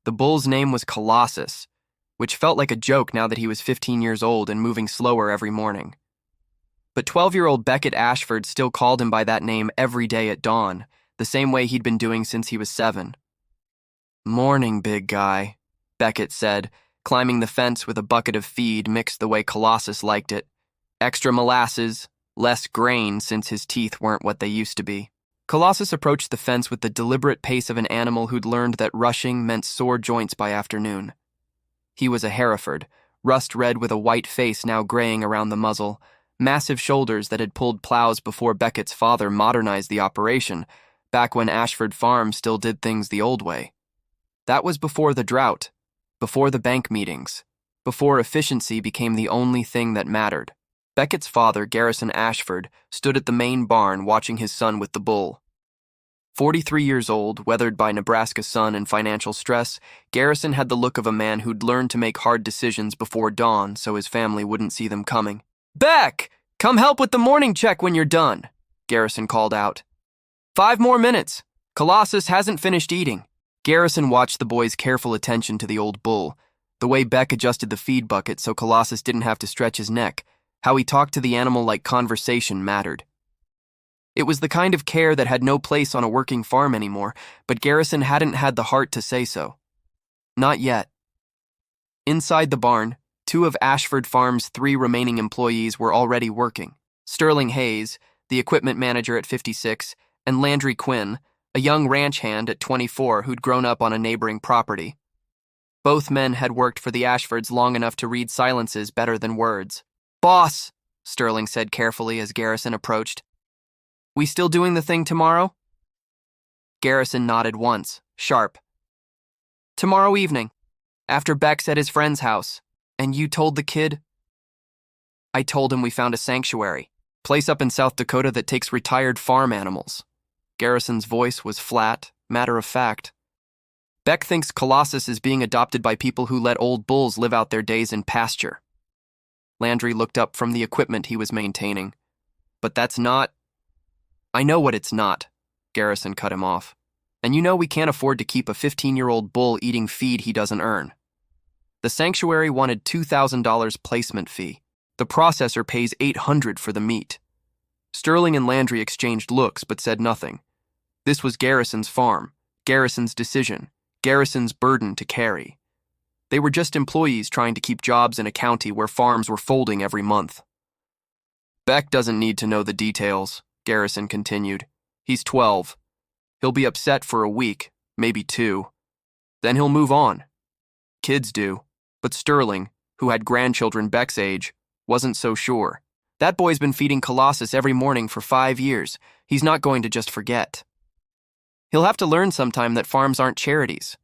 The bull's name was Colossus, which felt like a joke now that he was 15 years old and moving slower every morning. But 12-year-old Beckett Ashford still called him by that name every day at dawn, the same way he'd been doing since he was 7. "Morning, big guy," Beckett said, climbing the fence with a bucket of feed mixed the way Colossus liked it. Extra molasses, less grain since his teeth weren't what they used to be. Colossus approached the fence with the deliberate pace of an animal who'd learned that rushing meant sore joints by afternoon. He was a Hereford, rust-red with a white face now graying around the muzzle, massive shoulders that had pulled plows before Beckett's father modernized the operation, back when Ashford Farm still did things the old way. That was before the drought, before the bank meetings, before efficiency became the only thing that mattered. Beckett's father, Garrison Ashford, stood at the main barn watching his son with the bull. 43 years old, weathered by Nebraska sun and financial stress, Garrison had the look of a man who'd learned to make hard decisions before dawn so his family wouldn't see them coming. "Beck, come help with the morning check when you're done," Garrison called out. "5 more minutes. Colossus hasn't finished eating." Garrison watched the boy's careful attention to the old bull, the way Beck adjusted the feed bucket so Colossus didn't have to stretch his neck. How he talked to the animal like conversation mattered. It was the kind of care that had no place on a working farm anymore, but Garrison hadn't had the heart to say so. Not yet. Inside the barn, 2 of Ashford Farm's 3 remaining employees were already working. Sterling Hayes, the equipment manager at 56, and Landry Quinn, a young ranch hand at 24 who'd grown up on a neighboring property. Both men had worked for the Ashfords long enough to read silences better than words. "Boss," Sterling said carefully as Garrison approached. "We still doing the thing tomorrow?" Garrison nodded once, sharp. "Tomorrow evening, after Beck's at his friend's house. And you told the kid?" "I told him we found a sanctuary, place up in South Dakota that takes retired farm animals." Garrison's voice was flat, matter-of-fact. "Beck thinks Colossus is being adopted by people who let old bulls live out their days in pasture." Landry looked up from the equipment he was maintaining. "But that's not—" "I know what it's not," Garrison cut him off. "And you know we can't afford to keep a 15-year-old bull eating feed he doesn't earn. The sanctuary wanted $2,000 placement fee. The processor pays $800 for the meat." Sterling and Landry exchanged looks but said nothing. This was Garrison's farm, Garrison's decision, Garrison's burden to carry. They were just employees trying to keep jobs in a county where farms were folding every month. "Beck doesn't need to know the details," Garrison continued. "He's 12. He'll be upset for a week, maybe 2. Then he'll move on. Kids do. But Sterling, who had grandchildren Beck's age, wasn't so sure. That boy's been feeding Colossus every morning for 5 years. He's not going to just forget. He'll have to learn sometime that farms aren't charities.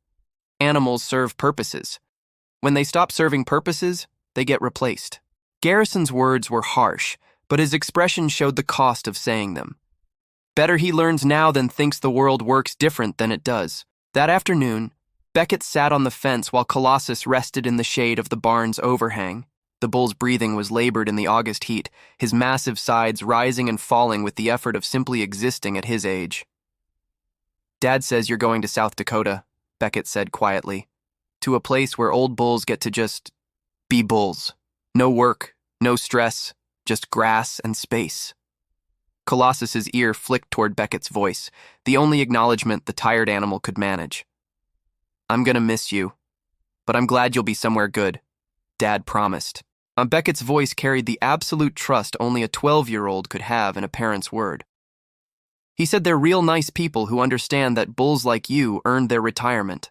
Animals serve purposes. When they stop serving purposes, they get replaced." Garrison's words were harsh, but his expression showed the cost of saying them. Better he learns now than thinks the world works different than it does. That afternoon, Beckett sat on the fence while Colossus rested in the shade of the barn's overhang. The bull's breathing was labored in the August heat, his massive sides rising and falling with the effort of simply existing at his age. "Dad says you're going to South Dakota," Beckett said quietly. "To a place where old bulls get to just be bulls. No work, no stress, just grass and space." Colossus's ear flicked toward Beckett's voice, the only acknowledgement the tired animal could manage. "I'm gonna miss you, but I'm glad you'll be somewhere good," Dad promised. Beckett's voice carried the absolute trust only a 12-year-old could have in a parent's word. He said they're real nice people who understand that bulls like you earned their retirement.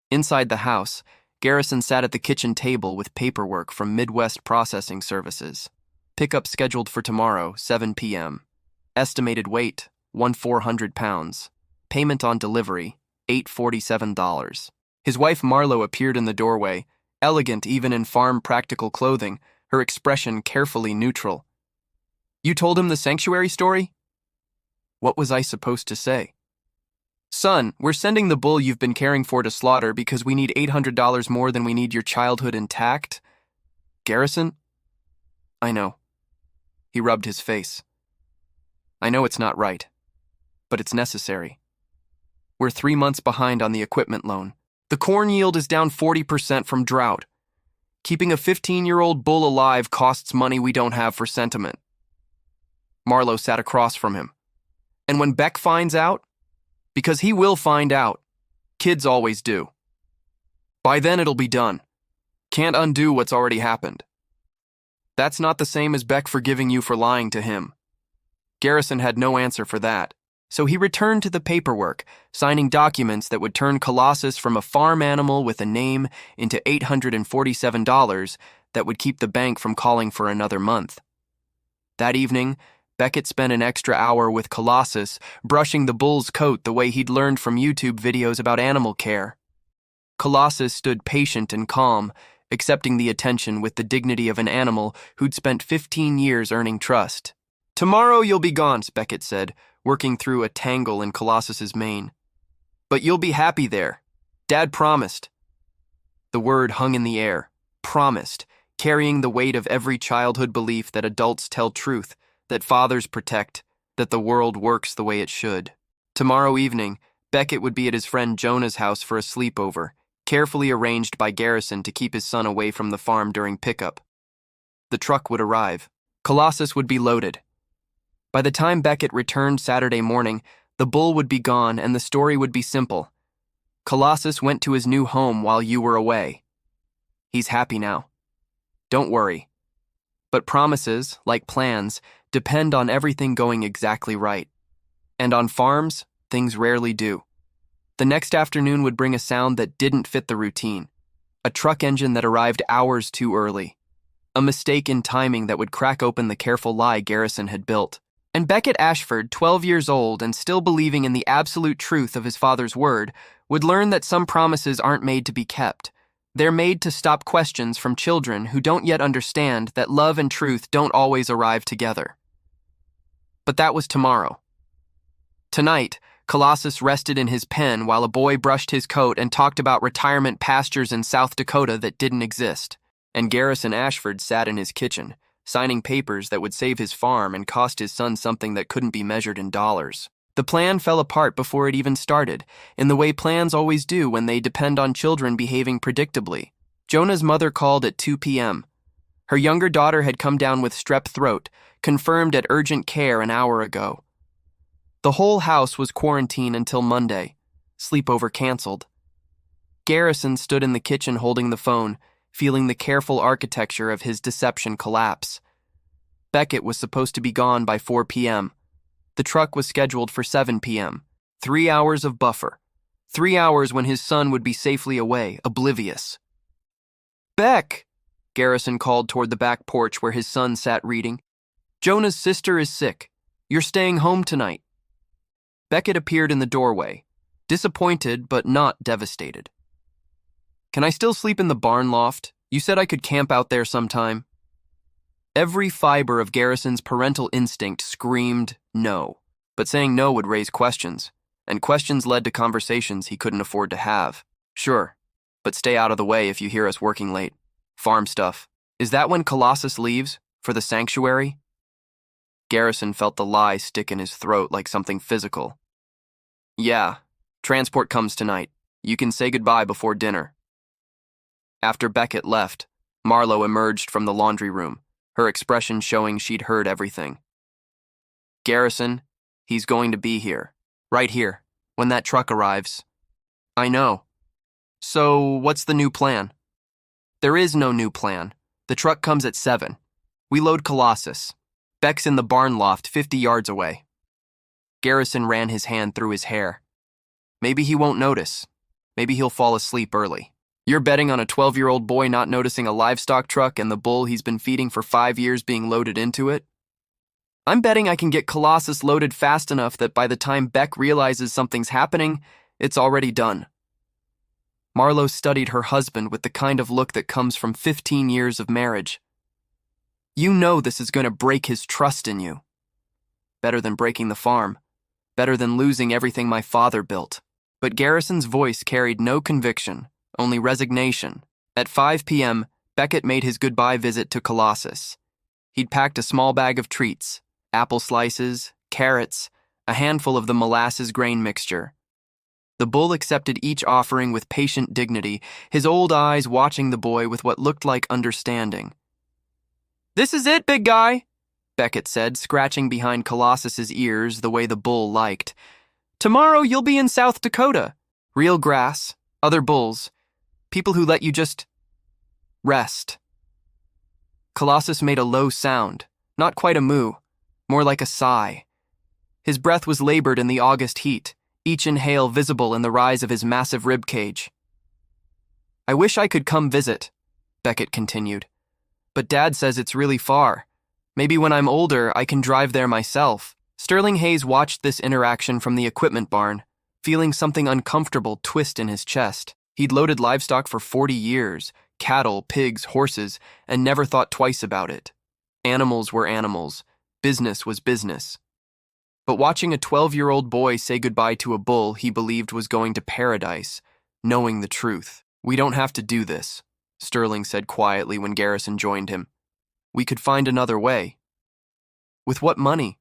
Inside the house, Garrison sat at the kitchen table with paperwork from Midwest Processing Services. Pickup scheduled for tomorrow, 7 p.m. Estimated weight, 1,400 pounds. Payment on delivery, $847. His wife Marlowe appeared in the doorway, elegant even in farm practical clothing, her expression carefully neutral. "You told him the sanctuary story?" What was I supposed to say? "Son, we're sending the bull you've been caring for to slaughter because we need $800 more than we need your childhood intact." "Garrison?" "I know." He rubbed his face. "I know it's not right, but it's necessary. We're 3 months behind on the equipment loan. The corn yield is down 40% from drought. Keeping a 15-year-old bull alive costs money we don't have for sentiment. Marlowe sat across from him. And when Beck finds out, because he will find out, kids always do. By then it'll be done. Can't undo what's already happened. That's not the same as Beck forgiving you for lying to him. Garrison had no answer for that, so he returned to the paperwork, signing documents that would turn Colossus from a farm animal with a name into $847 that would keep the bank from calling for another month. That evening, Beckett spent an extra hour with Colossus, brushing the bull's coat the way he'd learned from YouTube videos about animal care. Colossus stood patient and calm, accepting the attention with the dignity of an animal who'd spent 15 years earning trust. "Tomorrow you'll be gone," Beckett said, working through a tangle in Colossus's mane. "But you'll be happy there. Dad promised." The word hung in the air. Promised, carrying the weight of every childhood belief that adults tell truth, that fathers protect, that the world works the way it should. Tomorrow evening, Beckett would be at his friend Jonah's house for a sleepover, carefully arranged by Garrison to keep his son away from the farm during pickup. The truck would arrive. Colossus would be loaded. By the time Beckett returned Saturday morning, the bull would be gone and the story would be simple. Colossus went to his new home while you were away. He's happy now. Don't worry. But promises, like plans, depend on everything going exactly right. And on farms, things rarely do. The next afternoon would bring a sound that didn't fit the routine. A truck engine that arrived hours too early. A mistake in timing that would crack open the careful lie Garrison had built. And Beckett Ashford, 12 years old and still believing in the absolute truth of his father's word, would learn that some promises aren't made to be kept. They're made to stop questions from children who don't yet understand that love and truth don't always arrive together. But that was tomorrow. Tonight, Colossus rested in his pen while a boy brushed his coat and talked about retirement pastures in South Dakota that didn't exist. And Garrison Ashford sat in his kitchen, signing papers that would save his farm and cost his son something that couldn't be measured in dollars. The plan fell apart before it even started, in the way plans always do when they depend on children behaving predictably. Jonah's mother called at 2 p.m. Her younger daughter had come down with strep throat, confirmed at urgent care an hour ago. The whole house was quarantined until Monday. Sleepover canceled. Garrison stood in the kitchen holding the phone, feeling the careful architecture of his deception collapse. Beckett was supposed to be gone by 4 p.m. The truck was scheduled for 7 p.m. 3 hours of buffer. 3 hours when his son would be safely away, oblivious. "Beck!" Garrison called toward the back porch where his son sat reading. "Jonah's sister is sick. You're staying home tonight." Beckett appeared in the doorway, disappointed but not devastated. "Can I still sleep in the barn loft? You said I could camp out there sometime." Every fiber of Garrison's parental instinct screamed no, but saying no would raise questions, and questions led to conversations he couldn't afford to have. "Sure, but stay out of the way if you hear us working late. Farm stuff. Is that when Colossus leaves? For the sanctuary?" Garrison felt the lie stick in his throat like something physical. "Yeah, transport comes tonight. You can say goodbye before dinner." After Beckett left, Marlowe emerged from the laundry room, her expression showing she'd heard everything. "Garrison, he's going to be here. Right here, when that truck arrives." "I know. So, what's the new plan?" "There is no new plan. The truck comes at 7. We load Colossus. Beck's in the barn loft 50 yards away." Garrison ran his hand through his hair. "Maybe he won't notice. Maybe he'll fall asleep early. You're betting on a 12-year-old boy not noticing a livestock truck and the bull he's been feeding for 5 years being loaded into it?" "I'm betting I can get Colossus loaded fast enough that by the time Beck realizes something's happening, it's already done." Marlowe studied her husband with the kind of look that comes from 15 years of marriage. "You know this is going to break his trust in you." "Better than breaking the farm. Better than losing everything my father built." But Garrison's voice carried no conviction, only resignation. At 5 p.m., Beckett made his goodbye visit to Colossus. He'd packed a small bag of treats, apple slices, carrots, a handful of the molasses grain mixture. The bull accepted each offering with patient dignity, his old eyes watching the boy with what looked like understanding. "This is it, big guy," Beckett said, scratching behind Colossus's ears the way the bull liked. "Tomorrow you'll be in South Dakota. Real grass, other bulls, people who let you just rest." Colossus made a low sound, not quite a moo, more like a sigh. His breath was labored in the August heat, each inhale visible in the rise of his massive rib cage. "I wish I could come visit," Beckett continued. "But Dad says it's really far. Maybe when I'm older, I can drive there myself." Sterling Hayes watched this interaction from the equipment barn, feeling something uncomfortable twist in his chest. He'd loaded livestock for 40 years, cattle, pigs, horses, and never thought twice about it. Animals were animals. Business was business. But watching a 12-year-old boy say goodbye to a bull he believed was going to paradise, knowing the truth. "We don't have to do this," Sterling said quietly when Garrison joined him. "We could find another way." "With what money?"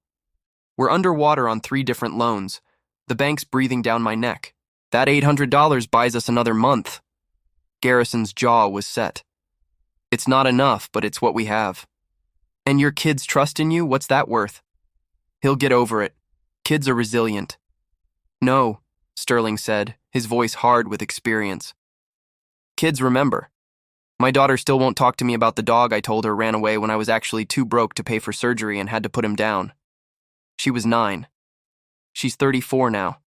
"We're underwater on 3 different loans. The bank's breathing down my neck. That $800 buys us another month." Garrison's jaw was set. "It's not enough, but it's what we have." "And your kid's trust in you, what's that worth?" "He'll get over it. Kids are resilient." "No," Sterling said, his voice hard with experience. "Kids remember. My daughter still won't talk to me about the dog I told her ran away when I was actually too broke to pay for surgery and had to put him down. She was 9. She's 34 now.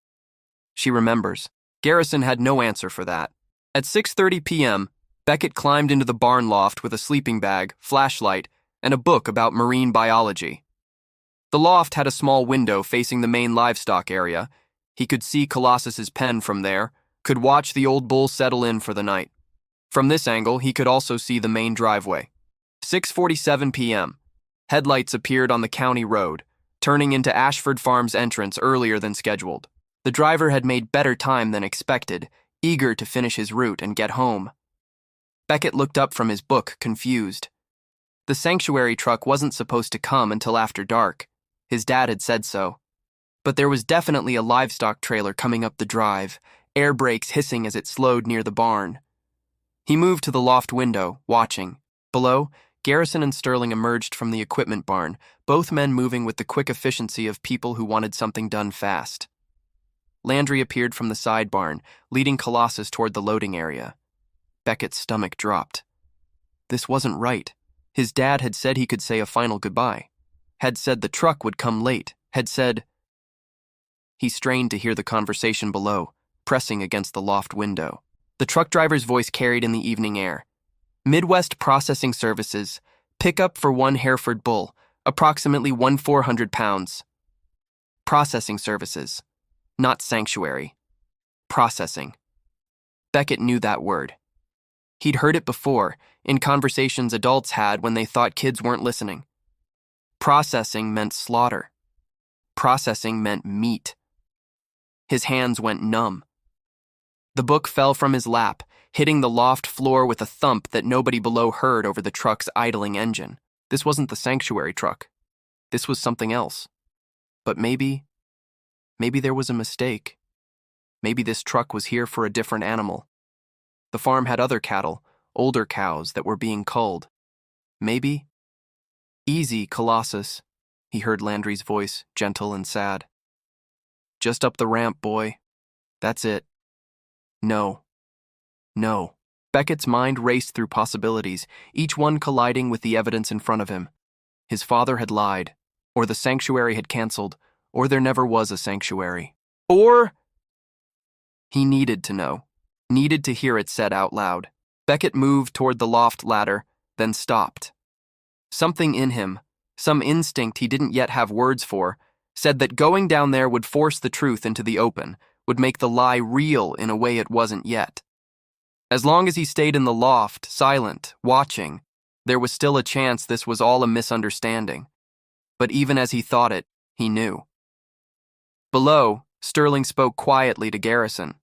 She remembers." Garrison had no answer for that. At 6:30 p.m., Beckett climbed into the barn loft with a sleeping bag, flashlight, and a book about marine biology. The loft had a small window facing the main livestock area. He could see Colossus's pen from there, could watch the old bull settle in for the night. From this angle, he could also see the main driveway. 6:47 p.m. Headlights appeared on the county road, turning into Ashford Farm's entrance earlier than scheduled. The driver had made better time than expected, eager to finish his route and get home. Beckett looked up from his book, confused. The sanctuary truck wasn't supposed to come until after dark. His dad had said so. But there was definitely a livestock trailer coming up the drive, air brakes hissing as it slowed near the barn. He moved to the loft window, watching. Below, Garrison and Sterling emerged from the equipment barn, both men moving with the quick efficiency of people who wanted something done fast. Landry appeared from the side barn, leading Colossus toward the loading area. Beckett's stomach dropped. This wasn't right. His dad had said he could say a final goodbye. Had said the truck would come late. Had said... He strained to hear the conversation below, pressing against the loft window. The truck driver's voice carried in the evening air. "Midwest Processing Services. Pickup for 1 Hereford bull, approximately 1,400 pounds. Processing Services. Not sanctuary. Processing." Beckett knew that word. He'd heard it before, in conversations adults had when they thought kids weren't listening. Processing meant slaughter. Processing meant meat. His hands went numb. The book fell from his lap, hitting the loft floor with a thump that nobody below heard over the truck's idling engine. This wasn't the sanctuary truck. This was something else. But maybe there was a mistake. Maybe this truck was here for a different animal. The farm had other cattle, older cows that were being culled. Maybe... "Easy, Colossus," he heard Landry's voice, gentle and sad. "Just up the ramp, boy. That's it." No. No. Beckett's mind raced through possibilities, each one colliding with the evidence in front of him. His father had lied, or the sanctuary had canceled, or there never was a sanctuary. Or... He needed to know. Needed to hear it said out loud. Beckett moved toward the loft ladder, then stopped. Something in him, some instinct he didn't yet have words for, said that going down there would force the truth into the open, would make the lie real in a way it wasn't yet. As long as he stayed in the loft, silent, watching, there was still a chance this was all a misunderstanding. But even as he thought it, he knew. Below, Sterling spoke quietly to Garrison.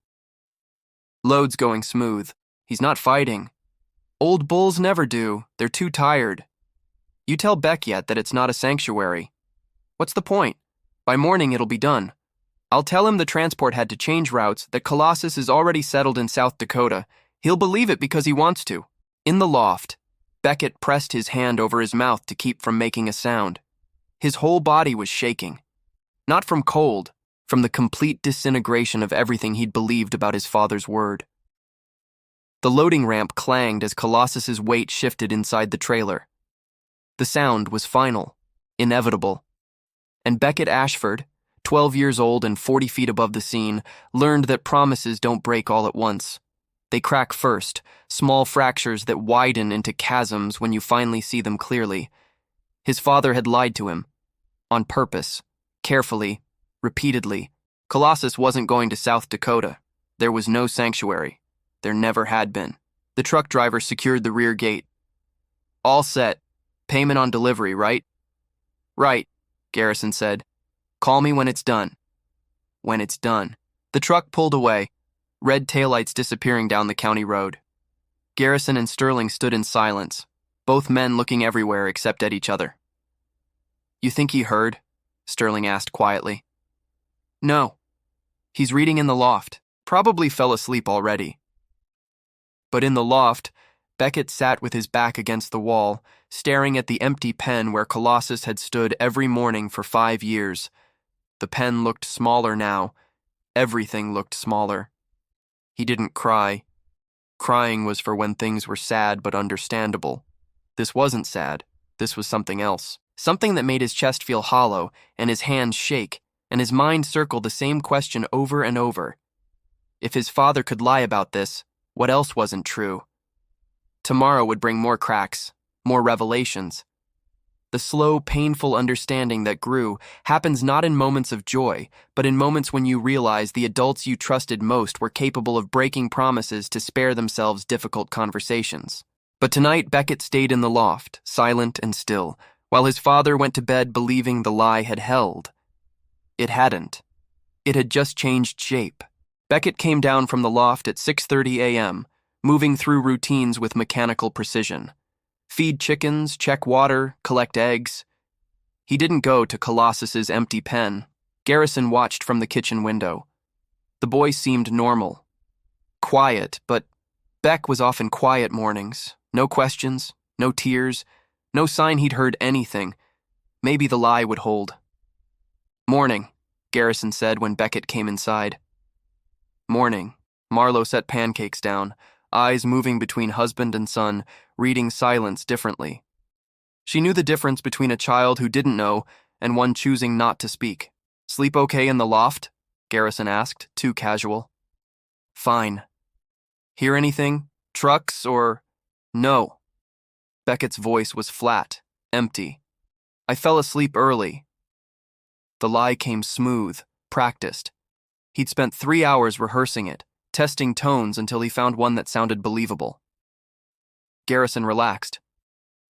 "Load's going smooth. He's not fighting. Old bulls never do. They're too tired. You tell Beck yet that it's not a sanctuary. What's the point? By morning it'll be done. I'll tell him the transport had to change routes, that Colossus is already settled in South Dakota. He'll believe it because he wants to. In the loft, Beckett pressed his hand over his mouth to keep from making a sound. His whole body was shaking. Not from cold, from the complete disintegration of everything he'd believed about his father's word. The loading ramp clanged as Colossus's weight shifted inside the trailer. The sound was final, inevitable. And Beckett Ashford, 12 years old and 40 feet above the scene, learned that promises don't break all at once. They crack first, small fractures that widen into chasms when you finally see them clearly. His father had lied to him. On purpose, carefully, repeatedly. Colossus wasn't going to South Dakota. There was no sanctuary. There never had been. The truck driver secured the rear gate. All set. Payment on delivery, right? Right, Garrison said. Call me when it's done. When it's done. The truck pulled away, red taillights disappearing down the county road. Garrison and Sterling stood in silence, both men looking everywhere except at each other. You think he heard? Sterling asked quietly. No. He's reading in the loft. Probably fell asleep already. But in the loft, Beckett sat with his back against the wall, staring at the empty pen where Colossus had stood every morning for 5 years. The pen looked smaller now. Everything looked smaller. He didn't cry. Crying was for when things were sad but understandable. This wasn't sad. This was something else. Something that made his chest feel hollow and his hands shake, and his mind circled the same question over and over. If his father could lie about this, what else wasn't true? Tomorrow would bring more cracks, more revelations. The slow, painful understanding that grew happens not in moments of joy, but in moments when you realize the adults you trusted most were capable of breaking promises to spare themselves difficult conversations. But tonight Beckett stayed in the loft, silent and still, while his father went to bed believing the lie had held. It hadn't. It had just changed shape. Beckett came down from the loft at 6:30 a.m., moving through routines with mechanical precision. Feed chickens, check water, collect eggs. He didn't go to Colossus's empty pen. Garrison watched from the kitchen window. The boy seemed normal. Quiet, but Beck was often quiet mornings. No questions, no tears, no sign he'd heard anything. Maybe the lie would hold. Morning, Garrison said when Beckett came inside. Morning. Marlowe set pancakes down, eyes moving between husband and son, reading silence differently. She knew the difference between a child who didn't know and one choosing not to speak. Sleep okay in the loft? Garrison asked, too casual. Fine. Hear anything? Trucks or... No. Beckett's voice was flat, empty. I fell asleep early. The lie came smooth, practiced. He'd spent 3 hours rehearsing it, testing tones until he found one that sounded believable. Garrison relaxed.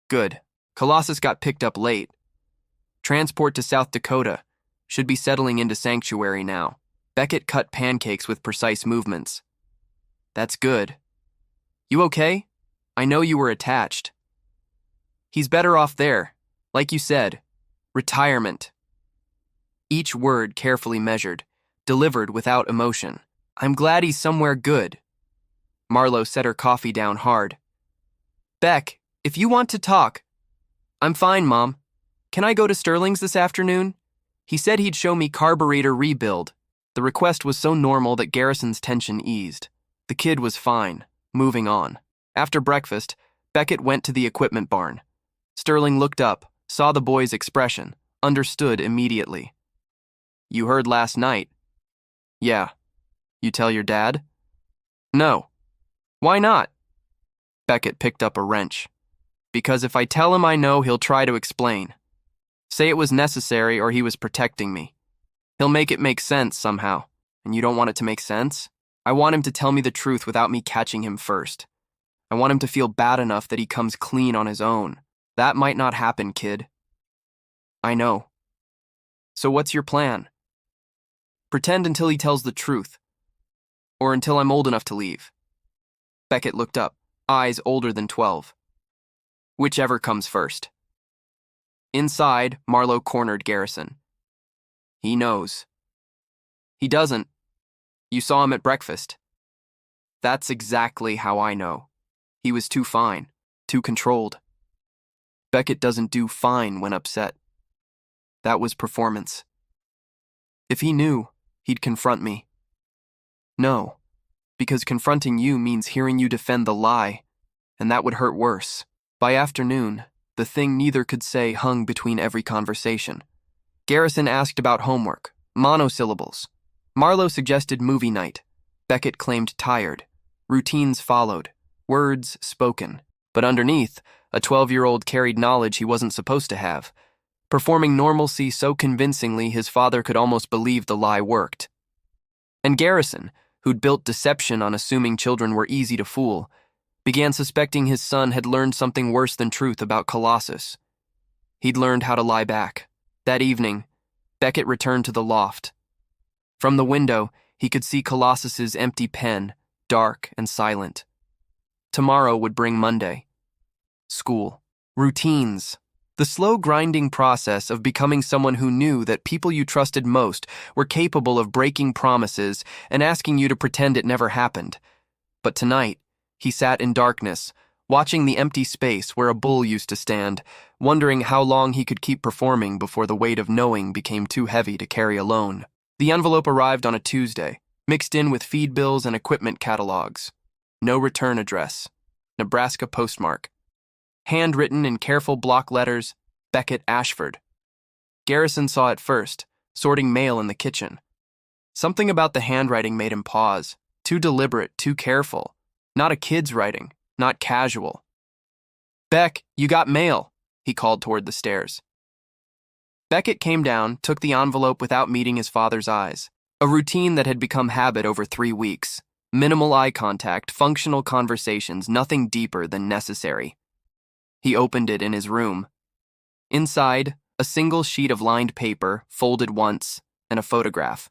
Good. Colossus got picked up late. Transport to South Dakota. Should be settling into sanctuary now. Beckett cut pancakes with precise movements. That's good. You okay? I know you were attached. He's better off there. Like you said. Retirement. Each word carefully measured, delivered without emotion. I'm glad he's somewhere good. Marlowe set her coffee down hard. Beck, if you want to talk. I'm fine, Mom. Can I go to Sterling's this afternoon? He said he'd show me carburetor rebuild. The request was so normal that Garrison's tension eased. The kid was fine, moving on. After breakfast, Beckett went to the equipment barn. Sterling looked up, saw the boy's expression, understood immediately. You heard last night. Yeah. You tell your dad? No. Why not? Beckett picked up a wrench. Because if I tell him I know, he'll try to explain. Say it was necessary or he was protecting me. He'll make it make sense somehow. And you don't want it to make sense? I want him to tell me the truth without me catching him first. I want him to feel bad enough that he comes clean on his own. That might not happen, kid. I know. So what's your plan? Pretend until he tells the truth. Or until I'm old enough to leave. Beckett looked up, eyes older than 12. Whichever comes first. Inside, Marlowe cornered Garrison. He knows. He doesn't. You saw him at breakfast. That's exactly how I know. He was too fine, too controlled. Beckett doesn't do fine when upset. That was performance. If he knew, he'd confront me. No, because confronting you means hearing you defend the lie, and that would hurt worse. By afternoon, the thing neither could say hung between every conversation. Garrison asked about homework, monosyllables. Marlowe suggested movie night. Beckett claimed tired. Routines followed, words spoken. But underneath, a 12-year-old carried knowledge he wasn't supposed to have, performing normalcy so convincingly his father could almost believe the lie worked. And Garrison, who'd built deception on assuming children were easy to fool, began suspecting his son had learned something worse than truth about Colossus. He'd learned how to lie back. That evening, Beckett returned to the loft. From the window, he could see Colossus's empty pen, dark and silent. Tomorrow would bring Monday. School. Routines. The slow grinding process of becoming someone who knew that people you trusted most were capable of breaking promises and asking you to pretend it never happened. But tonight, he sat in darkness, watching the empty space where a bull used to stand, wondering how long he could keep performing before the weight of knowing became too heavy to carry alone. The envelope arrived on a Tuesday, mixed in with feed bills and equipment catalogs. No return address. Nebraska postmark. Handwritten in careful block letters, Beckett Ashford. Garrison saw it first, sorting mail in the kitchen. Something about the handwriting made him pause. Too deliberate, too careful. Not a kid's writing, not casual. "Beck, you got mail," he called toward the stairs. Beckett came down, took the envelope without meeting his father's eyes. A routine that had become habit over 3 weeks. Minimal eye contact, functional conversations, nothing deeper than necessary. He opened it in his room. Inside, a single sheet of lined paper, folded once, and a photograph.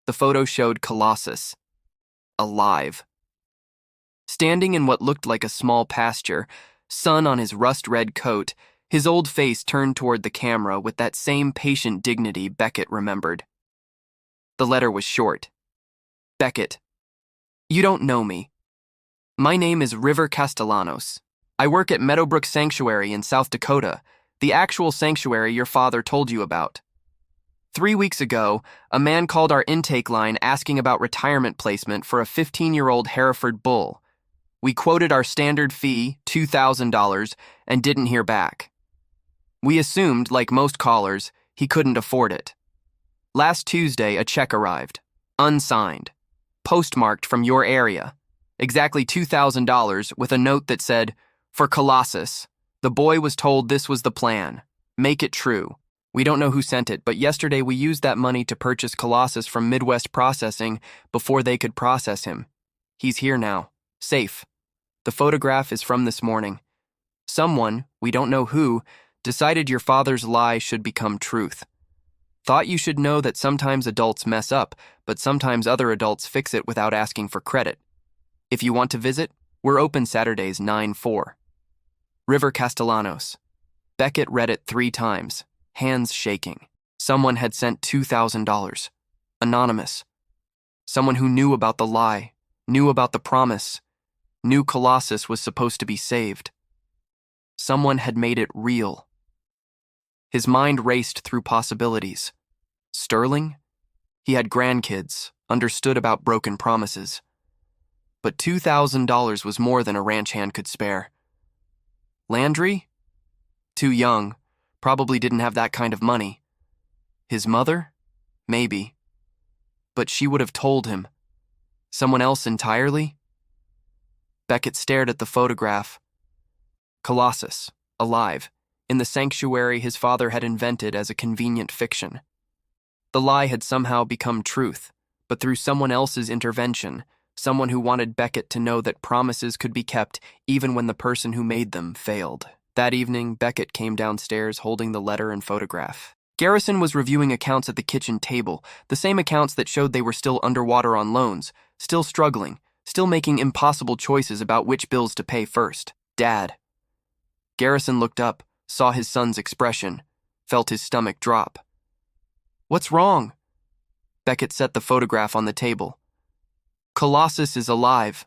The photo showed Colossus. Alive. Standing in what looked like a small pasture, sun on his rust-red coat, his old face turned toward the camera with that same patient dignity Beckett remembered. The letter was short. "Beckett, you don't know me. My name is River Castellanos. I work at Meadowbrook Sanctuary in South Dakota, the actual sanctuary your father told you about. 3 weeks ago, a man called our intake line asking about retirement placement for a 15-year-old Hereford bull. We quoted our standard fee, $2,000, and didn't hear back. We assumed, like most callers, he couldn't afford it. Last Tuesday, a check arrived, unsigned, postmarked from your area, exactly $2,000 with a note that said, 'For Colossus, the boy was told this was the plan. Make it true.' We don't know who sent it, but yesterday we used that money to purchase Colossus from Midwest Processing before they could process him. He's here now, safe. The photograph is from this morning. Someone, we don't know who, decided your father's lie should become truth. Thought you should know that sometimes adults mess up, but sometimes other adults fix it without asking for credit. If you want to visit, we're open Saturdays 9-4. River Castellanos." Beckett read it 3 times, hands shaking. Someone had sent $2,000. Anonymous. Someone who knew about the lie, knew about the promise, knew Colossus was supposed to be saved. Someone had made it real. His mind raced through possibilities. Sterling? He had grandkids, understood about broken promises. But $2,000 was more than a ranch hand could spare. Landry? Too young, probably didn't have that kind of money. His mother? Maybe. But she would have told him. Someone else entirely? Beckett stared at the photograph. Colossus, alive, in the sanctuary his father had invented as a convenient fiction. The lie had somehow become truth, but through someone else's intervention, someone who wanted Beckett to know that promises could be kept even when the person who made them failed. That evening, Beckett came downstairs holding the letter and photograph. Garrison was reviewing accounts at the kitchen table, the same accounts that showed they were still underwater on loans, still struggling, still making impossible choices about which bills to pay first. "Dad." Garrison looked up, saw his son's expression, felt his stomach drop. "What's wrong?" Beckett set the photograph on the table. Colossus is alive.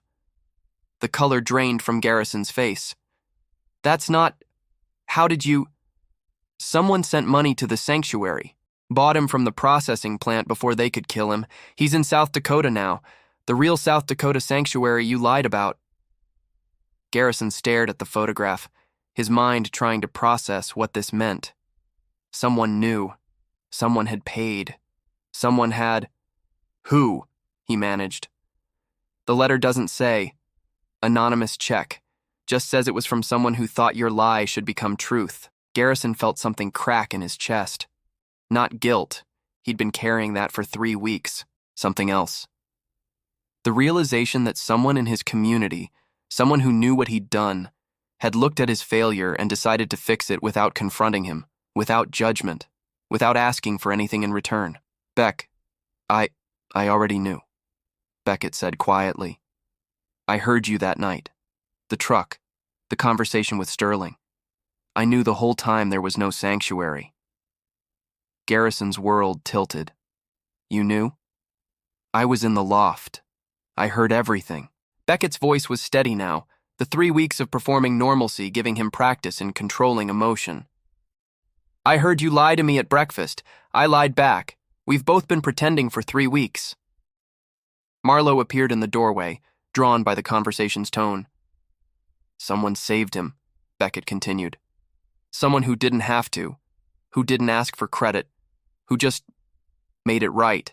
The color drained from Garrison's face. That's not... How did you... Someone sent money to the sanctuary. Bought him from the processing plant before they could kill him. He's in South Dakota now. The real South Dakota sanctuary you lied about. Garrison stared at the photograph, his mind trying to process what this meant. Someone knew. Someone had paid. Someone had... Who? He managed. The letter doesn't say. Anonymous check. Just says it was from someone who thought your lie should become truth. Garrison felt something crack in his chest. Not guilt. He'd been carrying that for 3 weeks. Something else. The realization that someone in his community, someone who knew what he'd done, had looked at his failure and decided to fix it without confronting him, without judgment, without asking for anything in return. Beck, I already knew, Beckett said quietly. I heard you that night. The truck, the conversation with Sterling. I knew the whole time there was no sanctuary. Garrison's world tilted. You knew? I was in the loft. I heard everything. Beckett's voice was steady now, the 3 weeks of performing normalcy giving him practice in controlling emotion. I heard you lie to me at breakfast. I lied back. We've both been pretending for 3 weeks. Marlowe appeared in the doorway, drawn by the conversation's tone. Someone saved him, Beckett continued. Someone who didn't have to, who didn't ask for credit, who just made it right.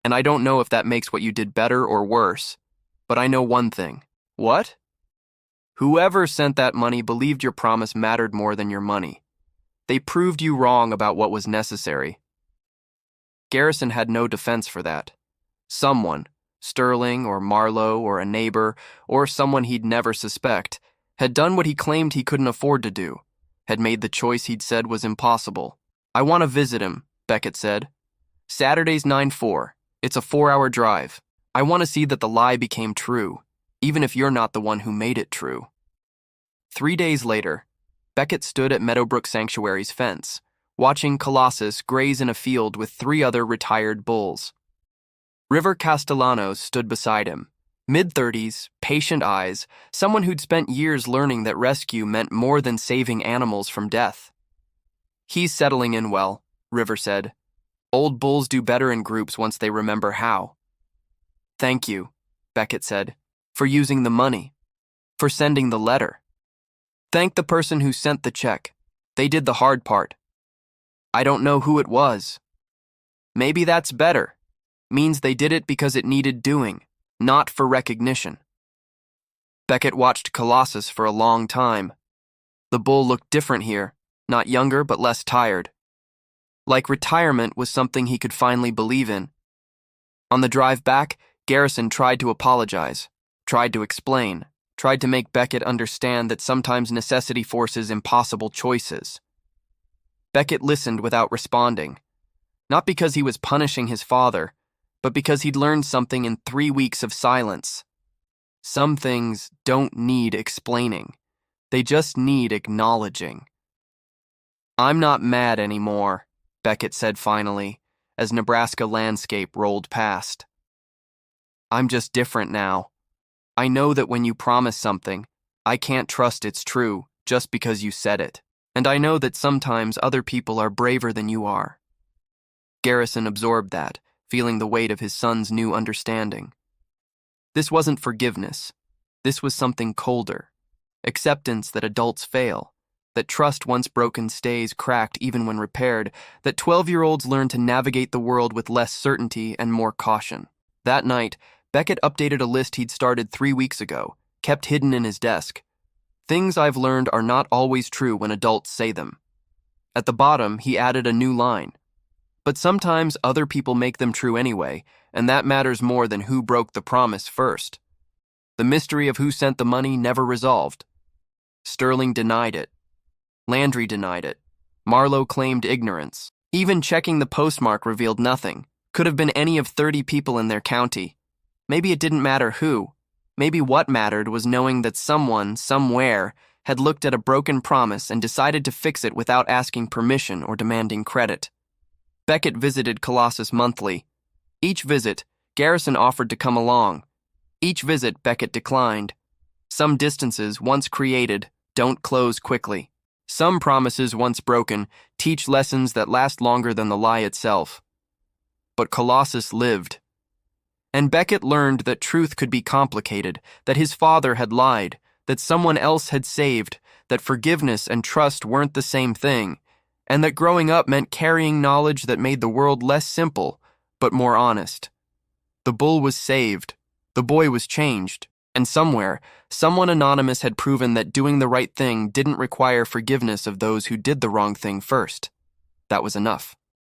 And I don't know if that makes what you did better or worse, but I know one thing. What? Whoever sent that money believed your promise mattered more than your money. They proved you wrong about what was necessary. Garrison had no defense for that. Someone, Sterling or Marlowe or a neighbor or someone he'd never suspect, had done what he claimed he couldn't afford to do, had made the choice he'd said was impossible. I want to visit him, Beckett said. Saturday's 9/4. It's a 4-hour drive. I want to see that the lie became true, even if you're not the one who made it true. 3 days later, Beckett stood at Meadowbrook Sanctuary's fence, watching Colossus graze in a field with 3 other retired bulls. River Castellanos stood beside him, mid-30s, patient eyes, someone who'd spent years learning that rescue meant more than saving animals from death. He's settling in well, River said. Old bulls do better in groups once they remember how. Thank you, Beckett said, for using the money, for sending the letter. Thank the person who sent the check. They did the hard part. I don't know who it was. Maybe that's better. Means they did it because it needed doing, not for recognition. Beckett watched Colossus for a long time. The bull looked different here, not younger but less tired. Like retirement was something he could finally believe in. On the drive back, Garrison tried to apologize, tried to explain, tried to make Beckett understand that sometimes necessity forces impossible choices. Beckett listened without responding, not because he was punishing his father, but because he'd learned something in 3 weeks of silence. Some things don't need explaining. They just need acknowledging. I'm not mad anymore, Beckett said finally, as Nebraska landscape rolled past. I'm just different now. I know that when you promise something, I can't trust it's true just because you said it. And I know that sometimes other people are braver than you are. Garrison absorbed that, feeling the weight of his son's new understanding. This wasn't forgiveness. This was something colder. Acceptance that adults fail, that trust once broken stays cracked even when repaired, that 12-year-olds learn to navigate the world with less certainty and more caution. That night, Beckett updated a list he'd started 3 weeks ago, kept hidden in his desk. Things I've learned are not always true when adults say them. At the bottom, he added a new line. But sometimes other people make them true anyway, and that matters more than who broke the promise first. The mystery of who sent the money never resolved. Sterling denied it. Landry denied it. Marlowe claimed ignorance. Even checking the postmark revealed nothing. Could have been any of 30 people in their county. Maybe it didn't matter who. Maybe what mattered was knowing that someone, somewhere, had looked at a broken promise and decided to fix it without asking permission or demanding credit. Beckett visited Colossus monthly. Each visit, Garrison offered to come along. Each visit, Beckett declined. Some distances, once created, don't close quickly. Some promises, once broken, teach lessons that last longer than the lie itself. But Colossus lived. And Beckett learned that truth could be complicated, that his father had lied, that someone else had saved, that forgiveness and trust weren't the same thing, and that growing up meant carrying knowledge that made the world less simple, but more honest. The bull was saved, the boy was changed, and somewhere, someone anonymous had proven that doing the right thing didn't require forgiveness of those who did the wrong thing first. That was enough.